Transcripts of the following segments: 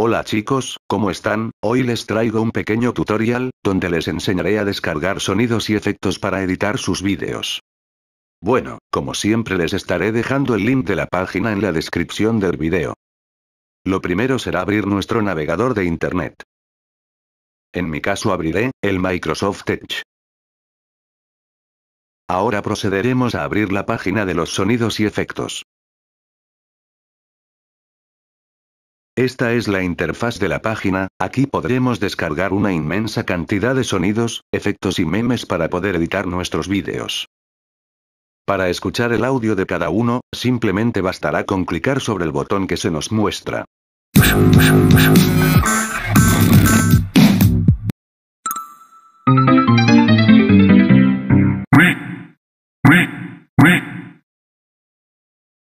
Hola chicos, ¿cómo están? Hoy les traigo un pequeño tutorial, donde les enseñaré a descargar sonidos y efectos para editar sus vídeos. Bueno, como siempre les estaré dejando el link de la página en la descripción del video. Lo primero será abrir nuestro navegador de internet. En mi caso abriré el Microsoft Edge. Ahora procederemos a abrir la página de los sonidos y efectos. Esta es la interfaz de la página, aquí podremos descargar una inmensa cantidad de sonidos, efectos y memes para poder editar nuestros vídeos. Para escuchar el audio de cada uno, simplemente bastará con clicar sobre el botón que se nos muestra.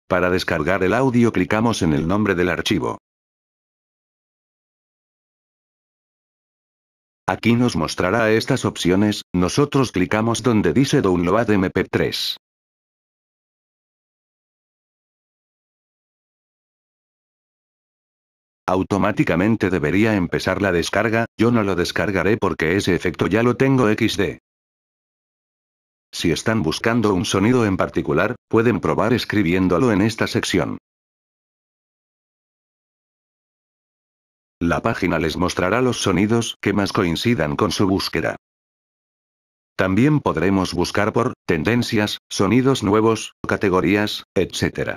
Para descargar el audio clicamos en el nombre del archivo. Aquí nos mostrará estas opciones, nosotros clicamos donde dice Download MP3. Automáticamente debería empezar la descarga, yo no lo descargaré porque ese efecto ya lo tengo XD. Si están buscando un sonido en particular, pueden probar escribiéndolo en esta sección. La página les mostrará los sonidos que más coincidan con su búsqueda. También podremos buscar por tendencias, sonidos nuevos, categorías, etc.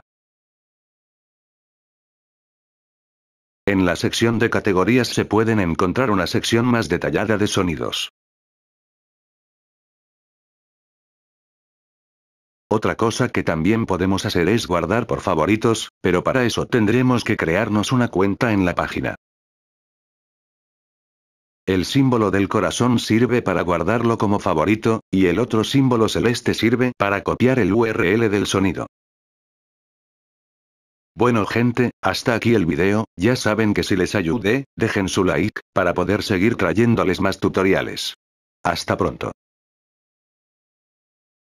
En la sección de categorías se pueden encontrar una sección más detallada de sonidos. Otra cosa que también podemos hacer es guardar por favoritos, pero para eso tendremos que crearnos una cuenta en la página. El símbolo del corazón sirve para guardarlo como favorito, y el otro símbolo celeste sirve para copiar el URL del sonido. Bueno gente, hasta aquí el video, ya saben que si les ayudé, dejen su like, para poder seguir trayéndoles más tutoriales. Hasta pronto.